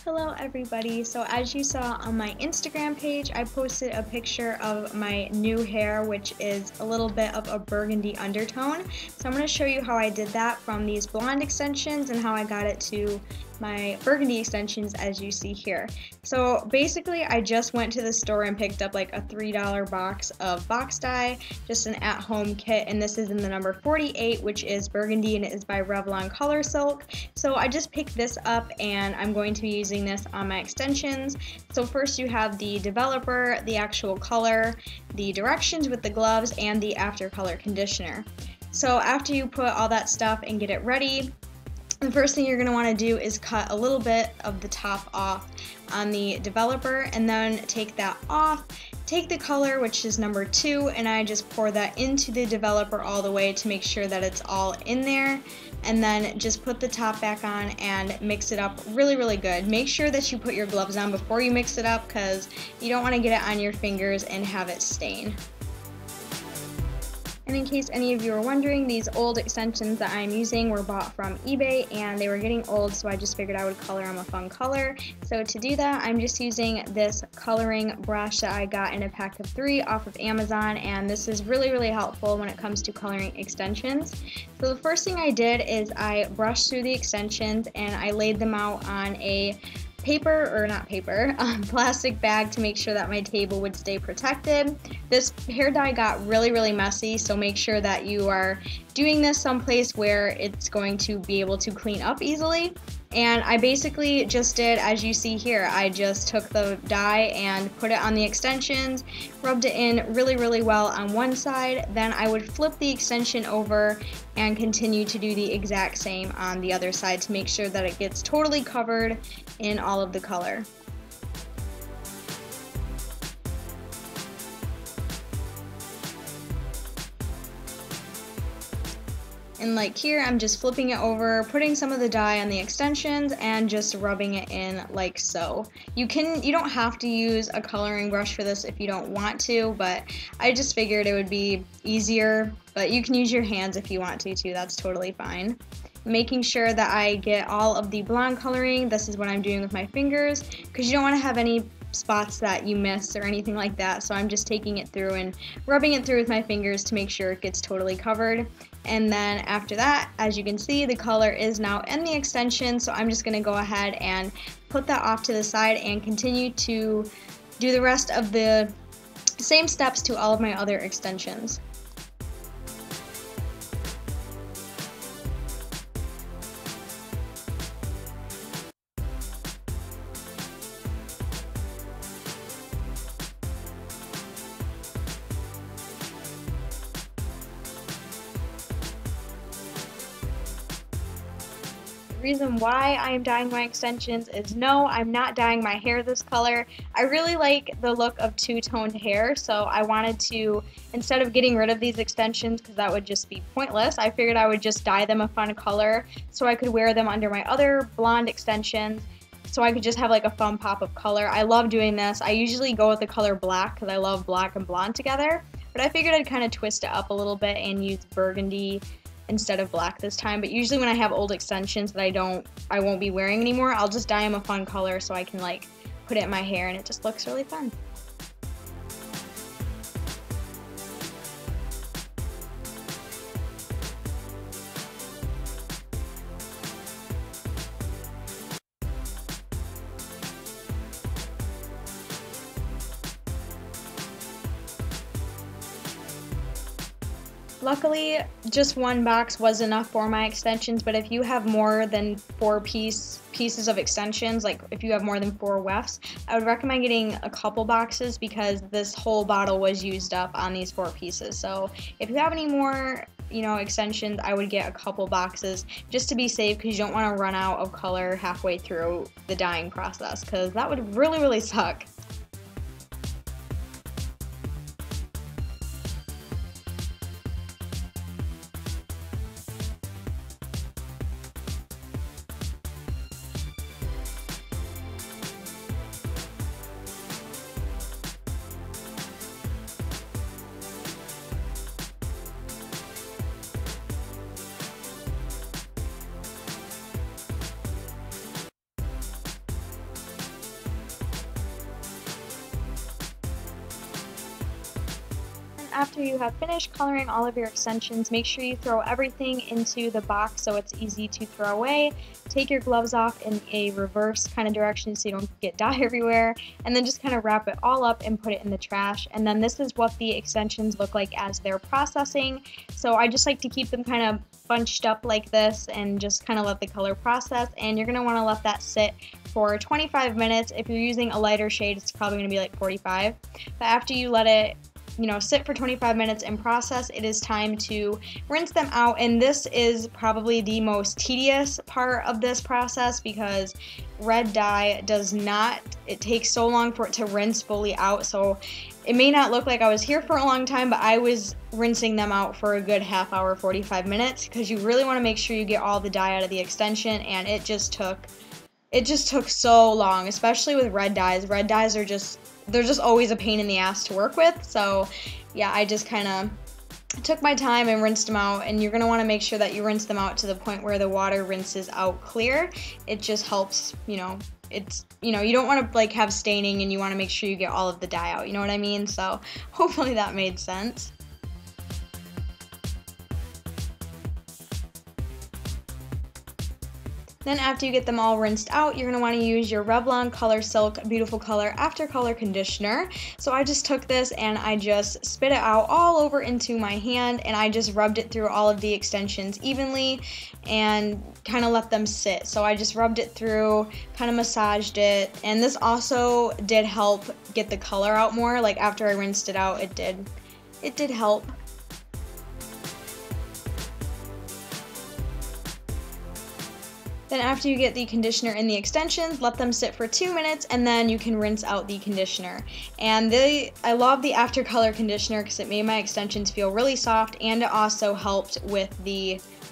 Hello everybody. So as you saw on my Instagram page, I posted a picture of my new hair, which is a little bit of a burgundy undertone. So I'm going to show you how I did that from these blonde extensions and how I got it to my burgundy extensions as you see here. So basically I just went to the store and picked up like a $3 box of box dye, just an at-home kit, and this is in the number 48, which is burgundy, and it is by Revlon Color Silk. So I just picked this up and I'm going to be using this on my extensions. So first you have the developer, the actual color, the directions with the gloves, and the after color conditioner. So after you put all that stuff and get it ready, the first thing you're going to want to do is cut a little bit of the top off on the developer, and then take that off. Take the color, which is number 2, and I just pour that into the developer all the way to make sure that it's all in there, and then just put the top back on and mix it up really good. Make sure that you put your gloves on before you mix it up, because you don't want to get it on your fingers and have it stain. And in case any of you are wondering, these old extensions that I'm using were bought from eBay and they were getting old, so I just figured I would color them a fun color. So to do that, I'm just using this coloring brush that I got in a pack of 3 off of Amazon, and this is really helpful when it comes to coloring extensions. So the first thing I did is I brushed through the extensions and I laid them out on a plastic bag to make sure that my table would stay protected. This hair dye got really messy, so make sure that you are doing this someplace where it's going to be able to clean up easily. And I basically just did as you see here. I just took the dye and put it on the extensions, rubbed it in really well on one side, then I would flip the extension over and continue to do the exact same on the other side to make sure that it gets totally covered in all of the color. And like here, I'm just flipping it over, putting some of the dye on the extensions, and just rubbing it in like so. You don't have to use a coloring brush for this if you don't want to, but I just figured it would be easier. But you can use your hands if you want to too, that's totally fine. Making sure that I get all of the blonde coloring. This is what I'm doing with my fingers, because you don't want to have any spots that you miss or anything like that, so I'm just taking it through and rubbing it through with my fingers to make sure it gets totally covered. And then after that, as you can see, the color is now in the extension, so I'm just going to go ahead and put that off to the side and continue to do the rest of the same steps to all of my other extensions. The reason why I am dyeing my extensions is no, I'm not dyeing my hair this color. I really like the look of two-toned hair, so I wanted to, instead of getting rid of these extensions because that would just be pointless, I figured I would just dye them a fun color so I could wear them under my other blonde extensions, so I could just have like a fun pop of color. I love doing this. I usually go with the color black because I love black and blonde together, but I figured I'd kind of twist it up a little bit and use burgundy instead of black this time. But usually when I have old extensions that I won't be wearing anymore, I'll just dye them a fun color so I can like put it in my hair and it just looks really fun. Luckily, just one box was enough for my extensions, but if you have more than 4 pieces of extensions, like if you have more than 4 wefts, I would recommend getting a couple boxes because this whole bottle was used up on these 4 pieces. So if you have any more, extensions, I would get a couple boxes just to be safe, because you don't want to run out of color halfway through the dyeing process, because that would really suck. after you have finished coloring all of your extensions, make sure you throw everything into the box so it's easy to throw away. Take your gloves off in a reverse kind of direction so you don't get dye everywhere, and then just kind of wrap it all up and put it in the trash. And then this is what the extensions look like as they're processing. So I just like to keep them kind of bunched up like this and just kind of let the color process, and you're going to want to let that sit for 25 minutes. If you're using a lighter shade, it's probably going to be like 45. But after you let it, sit for 25 minutes and process, it is time to rinse them out. And this is probably the most tedious part of this process because red dye does not, it takes so long for it to rinse fully out. So it may not look like I was here for a long time, but I was rinsing them out for a good half hour, 45 minutes, because you really want to make sure you get all the dye out of the extension, and it just took so long, especially with red dyes. Red dyes are they're just always a pain in the ass to work with. So yeah, I just kind of took my time and rinsed them out, and you're going to want to make sure that you rinse them out to the point where the water rinses out clear. It just helps, you don't want to like have staining, and you want to make sure you get all of the dye out, you know what I mean? So hopefully that made sense. Then after you get them all rinsed out, you're going to want to use your Revlon Color Silk Beautiful Color After Color Conditioner. So I just took this and I just spit it out all over into my hand, and I just rubbed it through all of the extensions evenly and kind of let them sit. So I just rubbed it through, kind of massaged it, and this also did help get the color out more. Like after I rinsed it out, it did help. Then after you get the conditioner in the extensions, let them sit for 2 minutes, and then you can rinse out the conditioner. And I love the After Color conditioner because it made my extensions feel really soft, and it also helped with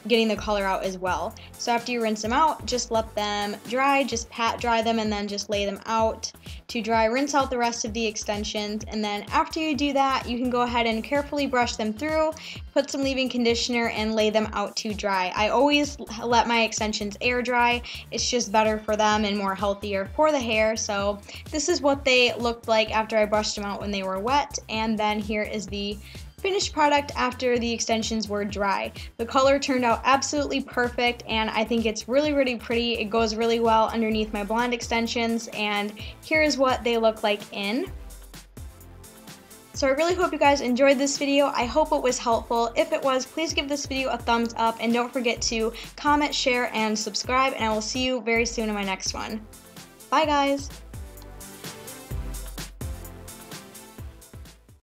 getting the color out as well. So after you rinse them out, just let them dry, just pat dry them, and then just lay them out to dry. Rinse out the rest of the extensions, and then after you do that, you can go ahead and carefully brush them through, put some leave-in conditioner, and lay them out to dry. I always let my extensions air dry. It's just better for them and more healthier for the hair. So this is what they looked like after I brushed them out when they were wet, and then here is the finished product after the extensions were dry. The color turned out absolutely perfect, and I think it's really, really pretty. It goes really well underneath my blonde extensions, and here is what they look like in. So I really hope you guys enjoyed this video. I hope it was helpful. If it was, please give this video a thumbs up, and don't forget to comment, share, and subscribe, and I will see you very soon in my next one. Bye guys!